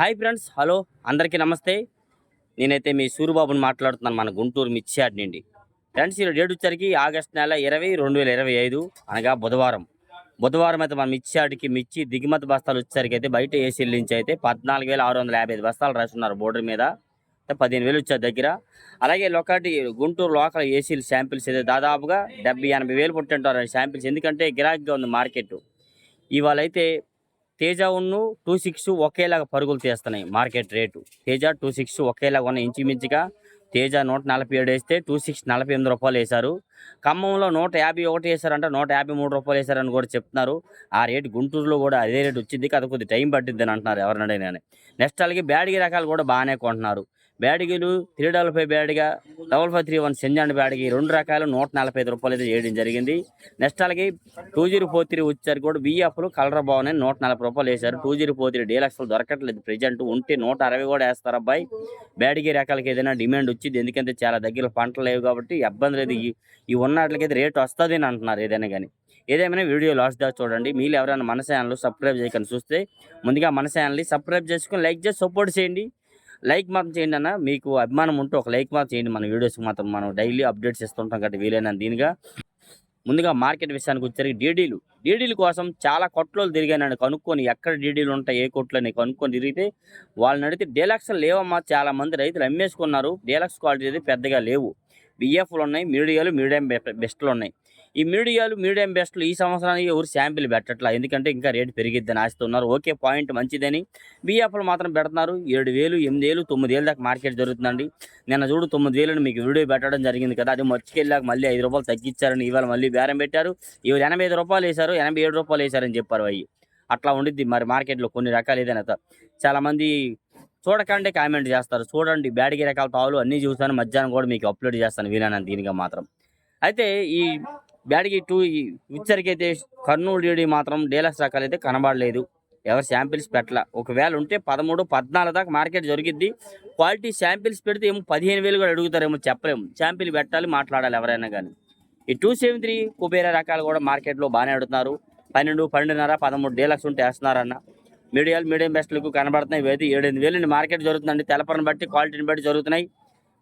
Hi friends, hello అందరికీ నమస్తే. నేనైతే మీ సూరిబాబుని మాట్లాడుతున్నాను మన గుంటూరు మిర్చి యార్డ్ నుండి. ఫ్రెండ్స్, ఈ డేట్ వచ్చరికి ఆగస్టు నెల 20, 2025 అనగా బుధవారం అయితే మన మిర్చి యార్డ్కి మిర్చి దిగుమతి బస్తాలు వచ్చేసరికి అయితే బయట ఏసీల నుంచి అయితే 14,655 బస్తాలు రాస్తున్నారు బోర్డర్ మీద. 15,000 వచ్చారు దగ్గర. అలాగే ఒకటి గుంటూరు లోకల్ ఏసీలు శాంపిల్స్ అయితే దాదాపుగా 70-80 వేలు పుట్టింటారు శాంపిల్స్. ఎందుకంటే గిరాకీగా ఉంది మార్కెట్. ఇవాళ అయితే తేజ 26 ఒకేలాగా పరుగులు తీస్తున్నాయి మార్కెట్ రేటు. తేజ 26 ఒకేలాగా ఉన్నాయి ఇంచుమించుగా. తేజ 147 వేస్తే 26 48 రూపాయలు వేశారు. ఖమ్మంలో 151 వేశారంట, 153 రూపాయలు వేశారని కూడా చెప్తున్నారు. ఆ రేటు గుంటూరులో కూడా అదే రేటు వచ్చింది, అది కొద్ది టైం పట్టిద్ది అని అంటున్నారు ఎవరినైనా. నెక్స్ట్ అలాగే బ్యాడిగి రకాలు కూడా బాగానే కొంటున్నారు. బ్యాడిగీలు 355 బ్యాడిగా, 5531 సెంజాండ్ బ్యాడిగి 2 రకాలు 145 రూపాయలు అయితే చేయడం జరిగింది. నెక్స్ట్ అలాగే 2043 వచ్చారు కూడా బిఎఫ్లు కలర్ బాగున్నాయి, 140 రూపాయలు వేశారు. 2043 డీలక్స్లు దొరకట్లేదు ప్రజెంట్, ఉంటే 160 కూడా వేస్తారు అబ్బాయి. బ్యాడిగి రకాలకి ఏదైనా డిమాండ్ వచ్చింది, ఎందుకంటే చాలా దగ్గర పంటలు లేవు కాబట్టి ఇబ్బంది లేదు. ఈ ఉన్నట్లకైతే రేటు వస్తుంది అని అంటున్నారు ఏదైనా కానీ. ఏదేమైనా వీడియో లాస్ట్ దాకా చూడండి. మీరు ఎవరైనా మన ఛానల్ సబ్స్క్రైబ్ చేయకుండా చూస్తే ముందుగా మన ఛానల్ని సబ్స్క్రైబ్ చేసుకుని లైక్ చేసి సపోర్ట్ చేయండి. లైక్ మాత్రం చేయండి అన్న, మీకు అభిమానం ఉంటే ఒక లైక్ మాత్రం చేయండి. మన వీడియోస్కి మాత్రం మనం డైలీ అప్డేట్స్ ఇస్తుంటాం కాబట్టి వీలైనా దీనిగా. ముందుగా మార్కెట్ విషయానికి వచ్చేసరికి డీడీల కోసం చాలా కొట్లు తిరిగానండి, కనుక్కొని ఎక్కడ డీడీలు ఉంటాయి ఏ కొట్లని కనుక్కొని తిరిగితే వాళ్ళని అడిగితే డీలక్స్ లేవమ్మా, చాలా మంది రైతులు అమ్మేసుకున్నారు, డీలక్స్ క్వాలిటీ అయితే పెద్దగా లేవు. బిఎఫ్లు ఉన్నాయి, మీడియం బెస్ట్లు ఉన్నాయి. ఈ మీడియం బెస్ట్లు ఈ సంవత్సరానికి ఎవరు శాంపిల్ పెట్టట్లా, ఎందుకంటే ఇంకా రేటు పెరిగిద్దని ఆస్తున్నారు. ఓకే, పాయింట్ మంచిదని. బిఎఫ్లు మాత్రం పెడుతున్నారు. 7,000, 8,000, 9,000 దాకా మార్కెట్ జరుగుతుందండి. నిన్న చూడు 9,000 మీకు వీడియో పెట్టడం జరిగింది కదా, అది మర్చికెళ్ళాక మళ్ళీ 5 రూపాయలు తగ్గించారని ఇవాళ మళ్ళీ బేరం పెట్టారు. ఇవాళ 85 రూపాయలు వేశారు, 87 రూపాయలు వేశారని చెప్పారు. అవి అట్లా ఉండిద్ది మరి మార్కెట్లో కొన్ని రకాలు. ఏదైనా చాలామంది చూడకండి కామెంట్ చేస్తారు. చూడండి, బ్యాడిగి రకాల తావులు అన్నీ చూస్తాను, మధ్యాహ్నం కూడా మీకు అప్లోడ్ చేస్తాను వీలైనంత దీనిగా మాత్రం. అయితే ఈ బ్యాడిగి 2 ఇచ్చరికైతే కర్నూలు డీడీ మాత్రం డీలక్స్ రకాలు అయితే కనబడలేదు, ఎవరు శాంపిల్స్ పెట్టలా. ఒకవేళ ఉంటే 13, 14 దాకా మార్కెట్ జరిగిద్ది. క్వాలిటీ శాంపిల్స్ పెడితే ఏమో 15,000 కూడా అడుగుతారేమో, చెప్పలేము. శాంపిల్ పెట్టాలి, మాట్లాడాలి ఎవరైనా కానీ. ఈ 273 కుబేరా రకాలు కూడా మార్కెట్లో బాగానే అడుగుతున్నారు. 12, 12.5, 13 డీలక్స్ ఉంటే వేస్తున్నారన్న. మీడియం బెస్ట్లకు కనబడుతున్నాయి. ఇవైతే 7,000 మార్కెట్ జరుగుతుందండి, తెలపరని బట్టి క్వాలిటీని బట్టి జరుగుతున్నాయి.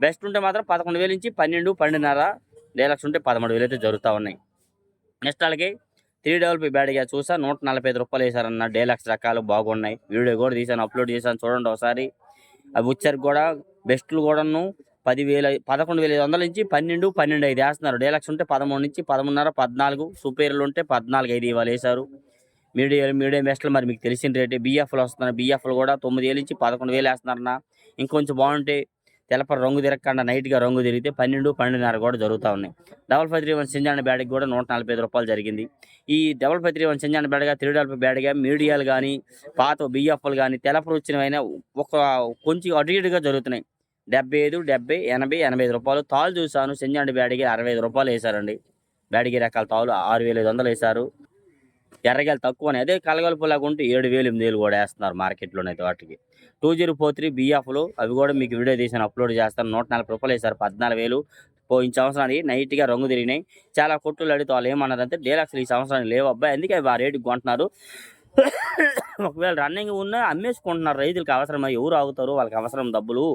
బెస్ట్ ఉంటే మాత్రం 11,000 నుంచి 12, 12.5, డీలక్స్ ఉంటే 13,000 అయితే జరుగుతూ ఉన్నాయి. నెక్స్ట్ అలాగే 355 బ్యాడ్గా చూసా 145 రూపాయలు వేశారన్న. డీలక్స్ రకాలు బాగున్నాయి, వీడియో కూడా తీసాను, అప్లోడ్ చేశాను, చూడండి ఒకసారి. అవి వచ్చరికి కూడా బెస్ట్లు కూడాను 11,500 నుంచి 12, 12.5 వేస్తున్నారు. డీలక్స్ ఉంటే 13 నుంచి 13.5, 14. సూపర్లు ఉంటే 14.5 ఇవాళ వేశారు. మీడియం బెస్ట్లు మరి మీకు తెలిసిన రేటే. బిఎఫ్లు వస్తున్నారు, బిఎఫ్లు కూడా 9,000 నుంచి 11,000 వేస్తున్నారన్న. ఇంకొంచెం బాగుంటే తెలపర రంగు తిరగకుండా నైట్గా రంగు తిరిగితే 12, 12.5 కూడా జరుగుతూ ఉన్నాయి. 5531 సెంజాన్ బ్యాడ్కి కూడా 145 రూపాయలు జరిగింది. ఈ 5531 సెంజాన్ బ్యాడ్గా 355 బ్యాడ్గా మీడియాలు కానీ పాత బిఎఫ్లు కానీ తెలపరు వచ్చినవైనా ఒక కొంచెం అటు ఇటుగా జరుగుతున్నాయి. 75, 70, 80, 85 రూపాయలు. తాళ్ళు చూశాను, సెంజాన్ బ్యాడ్కి 65 రూపాయలు వేశారండి. బ్యాడ్కి రకాల తాళ్ళు 6,500 వేశారు. ఎర్రగాయలు తక్కువనే, అదే కలగలుపులాగా ఉంటే 7,000, 8,000 కూడా వేస్తున్నారు మార్కెట్లోనైతే వాటికి. 2043 బిఎఫ్లు అవి కూడా మీకు వీడియో తీసాను, అప్లోడ్ చేస్తాను. 140 రూపాయలు వేశారు, 14,000. పోయిన సంవత్సరానికి నైట్గా రంగు తిరిగినాయి. చాలా కొట్టులు అడిగితే వాళ్ళు ఏమన్నారంటే డీలక్స్లు ఈ సంవత్సరానికి లేవు అబ్బాయి, అందుకే అవి ఆ రేటుకి కొంటున్నారు. ఒకవేళ రన్నింగ్ ఉన్నా అమ్మేసుకుంటున్నారు, రైతులకు అవసరమై ఎవరు ఆగుతారు, వాళ్ళకి అవసరం డబ్బులు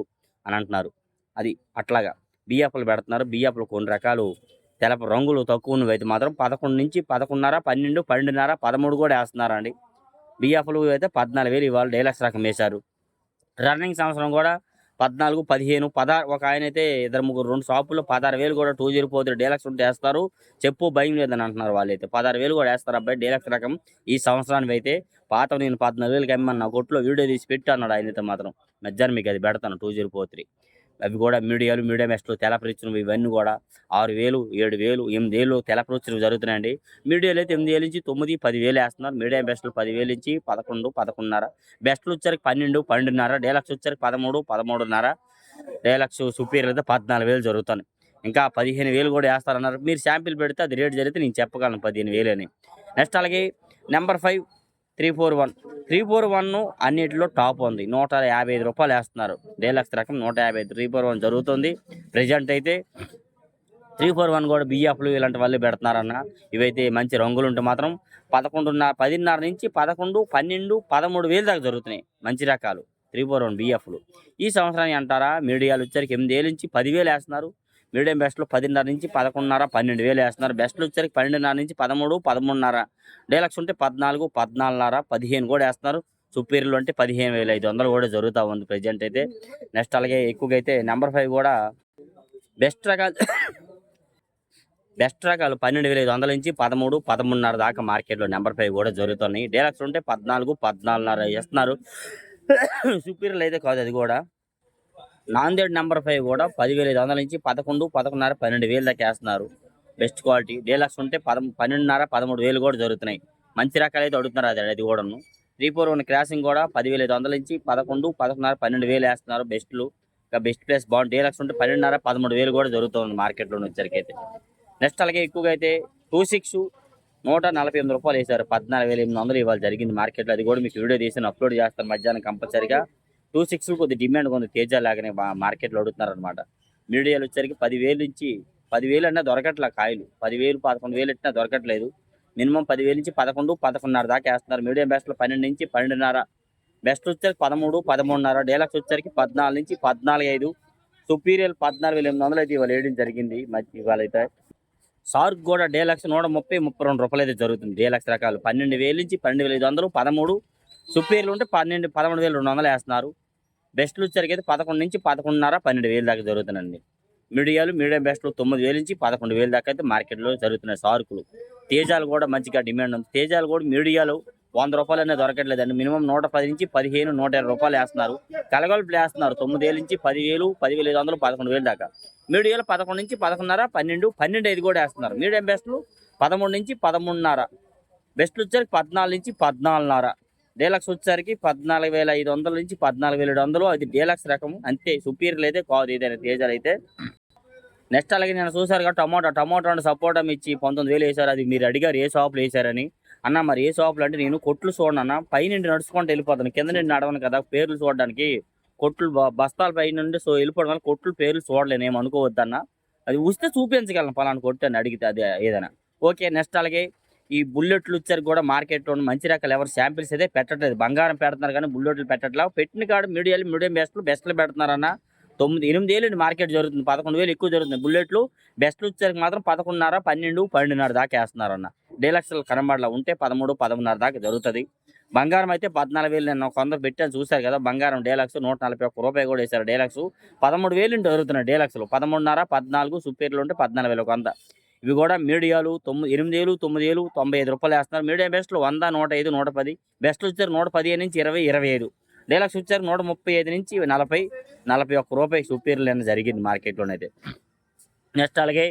అని అంటున్నారు. అది అట్లాగా బిఎఫ్లు పెడుతున్నారు. బిఎఫ్లు కొన్ని రకాలు తెలప రంగులు తక్కువ ఉన్నవి అయితే మాత్రం 11 నుంచి 11.5, 12, 12.5, 13 కూడా వేస్తున్నారండి. బిఎఫ్లు అయితే 14,000 ఇవాళ డీలక్స్ రకం వేశారు. రన్నింగ్ సంవత్సరం కూడా 14, 15, 16. ఒక ఆయన అయితే 2 షాపుల్లో 16,000 కూడా 2043 డీలక్స్ ఉంటే వేస్తారు. చెప్పు భయం లేదని అంటున్నారు వాళ్ళైతే. 16,000 కూడా వేస్తారు అబ్బాయి డీలక్స్ రకం ఈ సంవత్సరానికి అయితే. పాత నేను 14,000 అమ్మన్నా కొట్లో వీడియో తీసి పెట్టి అన్నాడు ఆయన అయితే మాత్రం. మధ్యాహ్నం మీకు అది పెడతాను 2043. అవి కూడా మీడియం బెస్ట్లు తెలపరిచ్చినవి ఇవన్నీ కూడా 6,000, 7,000, 8,000 తెలపరిచ్చినవి జరుగుతున్నాయండి. మీడియాలు అయితే 8,000 నుంచి 9, 10,000 వేస్తున్నారు. మీడియం బెస్ట్లు 10,000 నుంచి 11, 11.5. బెస్ట్లు వచ్చరికి 12, 12.5. డీలక్స్ వచ్చరికి 13, 13.5. డీలక్స్ సుపీరియర్ అయితే 14,000 జరుగుతాయి. ఇంకా 15,000 కూడా వేస్తారన్నారు. మీరు శాంపిల్ పెడితే అది రేటు జరిగితే నేను చెప్పగలను 15,000 అని. నెక్స్ట్ అలాగే నెంబర్ 5 341 అన్నిటిలో టాప్ ఉంది. 155 రూపాయలు వేస్తున్నారు. డీలక్స్ రకం 155. 341 జరుగుతుంది ప్రజెంట్ అయితే. 341 కూడా బిఎఫ్లు ఇలాంటి వాళ్ళు పెడుతున్నారన్న. ఇవైతే మంచి రంగులు ఉంటే మాత్రం 11.5 నుంచి 11, 12, 13,000 దాకా జరుగుతున్నాయి మంచి రకాలు. 341 బిఎఫ్లు. ఈ సంవత్సరానికి అంటారా మీడియాలు వచ్చరికి 8,000 నుంచి 10,000 వేస్తున్నారు. మీడియం బెస్ట్లో 10,500 నుంచి 11,500 12,000 వేస్తున్నారు. బెస్ట్లు వచ్చరికి 12,500 నుంచి 13 13,500. డీలక్స్ ఉంటే 14 14,500 15 కూడా వేస్తున్నారు. సుపీరియర్లు అంటే 15,500 కూడా జరుగుతూ ఉంది ప్రజెంట్ అయితే. నెక్స్ట్ అలాగే ఎక్కువగా అయితే నెంబర్ 5 కూడా బెస్ట్ రకాలు బెస్ట్ రకాలు 12,500 నుంచి 13 13,500 దాకా మార్కెట్లో నెంబర్ 5 కూడా జరుగుతున్నాయి. డీలక్స్ ఉంటే 14 14,500 వేస్తున్నారు. సుపీరియర్లు అయితే కాదు, అది కూడా నాందేడ్ నెంబర్ 5 కూడా 10,500 నుంచి 11 11,500 12,000 దాకా వేస్తున్నారు. Best quality. డీలక్స్ ఉంటే 12,500 13,000 కూడా జరుగుతున్నాయి. మంచి రకాలు అయితే అడుగుతున్నారు, అది కూడాను. 341 క్రాసింగ్ కూడా 10,500 నుంచి 11 11,500 12,000 వేస్తున్నారు బెస్ట్లు. ఇంకా బెస్ట్ ప్లేస్ బాగుంది. డీలక్స్ ఉంటే 12,500 13,000 కూడా జరుగుతుంది మార్కెట్లో వచ్చరికి అయితే. నెక్స్ట్ అలాగే ఎక్కువగా అయితే 26 148 రూపాయలు వేశారు. 14,800 ఇవాళ జరిగింది మార్కెట్లో. అది కూడా మీకు వీడియో తీసి అప్లోడ్ చేస్తాను మధ్యాహ్నం కంపల్సరీగా. 26 కొద్ది డిమాండ్ ఉంది, తేజ లాగానే మార్కెట్లో అడుగుతున్నారు అనమాట. మీడియాలు వచ్చరికి 10,000 నుంచి 10,000 అన్నా దొరకట్లే కాయలు. 10,000 11,000 ఇట్లా దొరకట్లేదు. మినిమం 10,000 నుంచి 11 11,500 దాకా వేస్తున్నారు. మీడియం బెస్ట్లో 12 నుంచి 12,500. బెస్ట్ వచ్చరికి 13 13,500. డీలక్స్ వచ్చరికి 14 నుంచి 14,500. సుపీరియర్ 14,800 అయితే ఇవాళ వేయడం జరిగింది ఇవాళ అయితే. సార్క్ కూడా డీలక్స్ 130 32 రూపాయలు అయితే జరుగుతుంది. డీలక్స్ రకాలు 12,000 నుంచి 12,500 13. సుపీరియర్లు ఉంటే 13,200 వేస్తున్నారు. బెస్ట్లు వచ్చరికి అయితే 11 నుంచి 11,500 12,000 దాకా జరుగుతుందండి. మీడియం బెస్ట్లు 9,000 నుంచి 11,000 దాకా అయితే మార్కెట్లో జరుగుతున్నాయి సార్కులు. తేజాలు కూడా మంచిగా డిమాండ్ ఉంది. తేజాలు కూడా మీడియాలు 100 రూపాయలు అనేది దొరకట్లేదండి. మినిమం 110 నుంచి 15 120 రూపాయలు వేస్తున్నారు. కలగలుపులు వేస్తున్నారు 9,000 నుంచి 10,000 10,500 11,000 దాకా. మీడియాలు 11 నుంచి 11,500 12 12,500 కూడా వేస్తున్నారు. మీడియం బెస్ట్లు 13 నుంచి 13,500. బెస్ట్లు వచ్చరికి 14 నుంచి 14,500. డీలక్స్ వచ్చేసరికి 14,500 నుంచి 14,700. అది డీలక్స్ రకం అంతే. సుపీరియర్లు అయితే కాదు ఏదైనా తేజాలు అయితే. నెక్స్ట్ అలాగే నేను చూసారు కదా టమాటో అంటే సపోటా మిర్చి 19,000 వేశారు. అది మీరు అడిగారు ఏ షాపులు వేశారని. అన్న మరి ఏ షాపులు అంటే నేను కొట్లు చూడనన్నా, పైనుండి నడుచుకుంటూ వెళ్ళిపోతాను, కింద నుండి నడవను కదా పేర్లు చూడడానికి. కొట్లు బస్తాల పై నుండి వెళ్ళిపోవడం వల్ల కొట్లు పేర్లు చూడలేను, ఏమనుకోవద్దన్న. అది వస్తే చూపించగలను పలానా కొట్టు అని అడిగితే అది ఏదైనా. ఓకే. నెక్స్ట్ అలాగే ఈ బుల్లెట్లు వచ్చారు కూడా మార్కెట్లో మంచి రకాలు ఎవరు శాంపిల్స్ అయితే పెట్టట్లేదు. బంగారం పెడుతున్నారు కానీ బుల్లెట్లు పెట్టట్లేదు. పెట్టిన కాడ మీడియం బెస్ట్లు పెడుతున్నారన్న. 8,000 మార్కెట్ జరుగుతుంది. 11,000 ఎక్కువ జరుగుతుంది. బుల్లెట్లు బెస్ట్లు వచ్చేసరికి మాత్రం 11,500 12 12,500 దాకా వేస్తున్నారన్న. డీలక్స్లు కనబడలా ఉంటే 13 13,500 దాకా జరుగుతుంది. బంగారం అయితే 14,000 నేను కొందరు పెట్టాను చూశారు కదా. బంగారం డీలక్స్ 141 రూపాయలు కూడా వేశారు. డీలక్స్ 13,000 జరుగుతున్నాయి. డీలక్స్లు 13,500 14 సుపీరియర్లు ఉంటే 14,100. ఇవి కూడా మీడియాలు 8,000 9,000 95 రూపాయలు వేస్తున్నారు. మీడియం బెస్ట్లు 100 105 110. బెస్ట్లు వచ్చారు 115 నుంచి 20 25. డీలక్స్ వచ్చారు 135 నుంచి 40 41 రూపాయలు సుపీరియర్లు అనేది జరిగింది మార్కెట్లోనైతే. నెక్స్ట్ అలాగే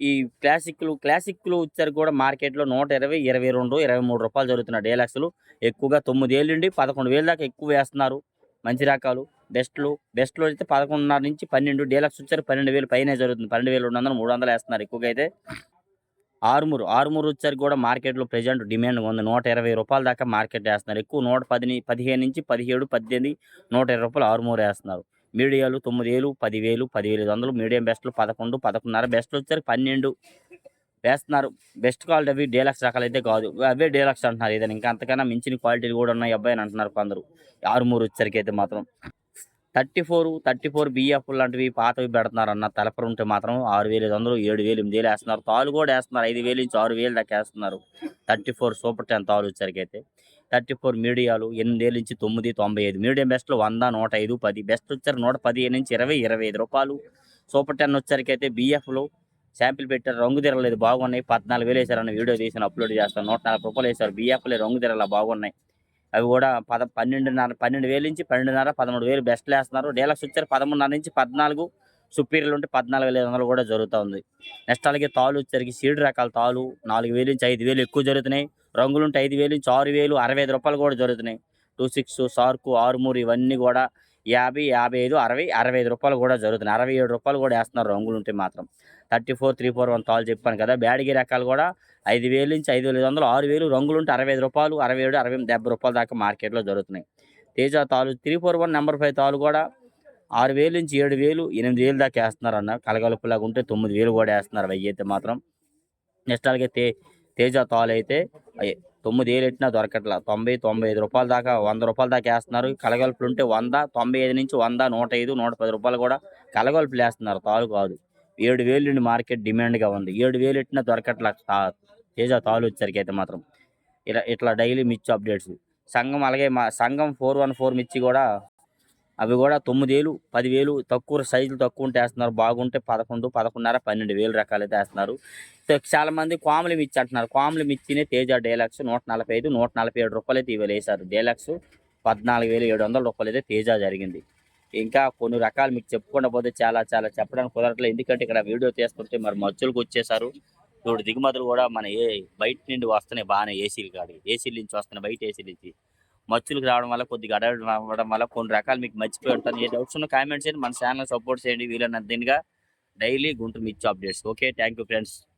ఈ క్లాసిక్లు వచ్చారు కూడా మార్కెట్లో 120 22 23 రూపాయలు జరుగుతున్నాయి. డీలక్స్లు ఎక్కువగా 9,000 నుండి 11,000 దాకా ఎక్కువ వేస్తున్నారు. మంచి రకాలు. బెస్ట్లో అయితే 11,500 నుంచి 12. డీలక్స్ వచ్చారు 12,000 పైనే జరుగుతుంది. 12,200 300 వేస్తున్నారు ఎక్కువగా అయితే. ఆర్మూర్ వచ్చారు కూడా మార్కెట్లో ప్రజెంట్ డిమాండ్ ఉంది. 120 రూపాయల దాకా మార్కెట్ వేస్తున్నారు. ఎక్కువ 110 15 నుంచి 17 18 120 రూపాయలు ఆర్మూర్ వేస్తున్నారు. మీడియాలు 9,000 10,000 10,500. మీడియం బెస్ట్లు 11 11,500. బెస్ట్లు వచ్చారు 12 వేస్తున్నారు. బెస్ట్ క్వాలిటీ అవి డీలక్స్ రకాలు అయితే కాదు, అవే డీలక్స్ అంటున్నారు. ఏదైనా ఇంకా అంతకన్నా మించిన క్వాలిటీలు కూడా ఉన్నాయి అబ్బాయి అని అంటున్నారు కొందరు. ఆర్మూర్ వచ్చరికి అయితే మాత్రం 34 బిఎఫ్ లాంటివి పాతవి పెడుతున్నారు అన్న. తలపరు ఉంటే మాత్రం 6,500 7,000 8,000 వేస్తున్నారు. తాలు కూడా వేస్తున్నారు 5,000 నుంచి 6,000 దాకా వేస్తున్నారు. 34 సూపర్ 10 తాలు వచ్చరికి అయితే. 34 మీడియాలు 8,000 నుంచి 9 95. మీడియం బెస్ట్లో 100 105 10. బెస్ట్ వచ్చారు 115 నుంచి 20 25 రూపాయలు. సూపర్ 10 వచ్చరికి అయితే బిఎఫ్లో శాంపిల్ పెట్టారు. రంగు తిరగలేదు, బాగున్నాయి. 14,000 వేశారన్న. వీడియో తీసి అప్లోడ్ చేస్తాను. 140 రూపాయలు వేశారు. బిఎఫ్లే రంగు తిరగల బాగున్నాయి. అవి కూడా 12,500 నుంచి 12,500 13,000 బెస్ట్లు వేస్తున్నారు. డీలక్స్ వచ్చారు 13,500 నుంచి 14. సుపీరియర్లు ఉంటే 14,500 కూడా జరుగుతూ ఉంది. నెక్స్ట్ అలాగే తాలు వచ్చరికి సీడ్ రకాల తాలు 4,000 నుంచి 5,000 ఎక్కువ జరుగుతున్నాయి. రంగులు ఉంటే 5,000 నుంచి 6,000 65 రూపాయలు కూడా జరుగుతున్నాయి. 26 సార్కు ఆర్మూర్ ఇవన్నీ కూడా 50 55 60 65 రూపాయలు కూడా జరుగుతున్నాయి. 67 రూపాయలు కూడా వేస్తున్నారు రంగులు ఉంటే మాత్రం. 34 341 తాలు చెప్పాను కదా. బ్యాడిగి రకాలు కూడా 5,000 నుంచి 5,500 6,000. రంగులు ఉంటే 65 రూపాయలు 67 68 70 రూపాయల దాకా మార్కెట్లో జరుగుతున్నాయి. తేజ తాలు 341 నెంబర్ 5 తాలు కూడా 6,000 నుంచి 7,000 8,000 దాకా వేస్తున్నారు అన్న. కలగలుపులాగా ఉంటే 9,000 కూడా వేస్తున్నారు అవి అయితే మాత్రం. నెక్స్ట్ అలాగే తేజ తాలు అయితే 9 ఎట్టినా దొరకట్లా. 90, 95 రూపాయల దాకా, 100 రూపాయల దాకా ఏస్తున్నారు. కలగలుపులుంటే 100, 95 నుంచి 100, 105, 110 రూపాయలు కూడా కలగలుపులేస్తున్నారు. తాలు కాదు. 7,000 నుండి మార్కెట్ డిమాండ్‌గా ఉంది. 7,000 ఎట్టినా దొరకట్లా తేజ తాలు వచ్చేసరికైతే మాత్రం. ఇట్లా డైలీ మిర్చి అప్డేట్స్. సంఘం అలాగే సంఘం 414 మిర్చి కూడా అవి కూడా 9,000, 10,000 తక్కువ సైజులు తక్కువ ఉంటే ఏస్తున్నారు. బాగుంటే 11, 11.5, 12,000 రకాలైతే ఏస్తున్నారు. చాలా మంది కోమలి మిర్చి అంటున్నారు. కోమలి మిర్చినే తేజ డీలక్స్ 145, 147 రూపాయలైతే ఇవాళ వేశారు. డీలక్స్ 14,700 రూపాయలైతే తేజ జరిగింది. ఇంకా కొన్ని రకాలు మీకు చెప్పుకుండా పోతే చాలా చాలా చెప్పడానికి కుదరట్లేదు. ఎందుకంటే ఇక్కడ వీడియో తీస్తుంటే మరి మచ్చులకు వచ్చేసారు. ఇప్పుడు దిగుమతులు కూడా మన బయట నుండి వస్తున్నాయి బాగానే, ఏసీలు కాడికి, ఏసీల నుంచి వస్తున్నాయి, బయట ఏసీల నుంచి మచ్చులకు రావడం వల్ల కొద్దిగా అడవి అవ్వడం వల్ల కొన్ని రకాలు మీకు మర్చిపోయి ఉంటాను. ఏ డౌట్స్ ఉన్న కామెంట్ చేయండి. మన ఛానల్ సపోర్ట్ చేయండి. వీలైనంత దీనిగా డైలీ గుంటూరు మిర్చి updates. Okay, thank you friends.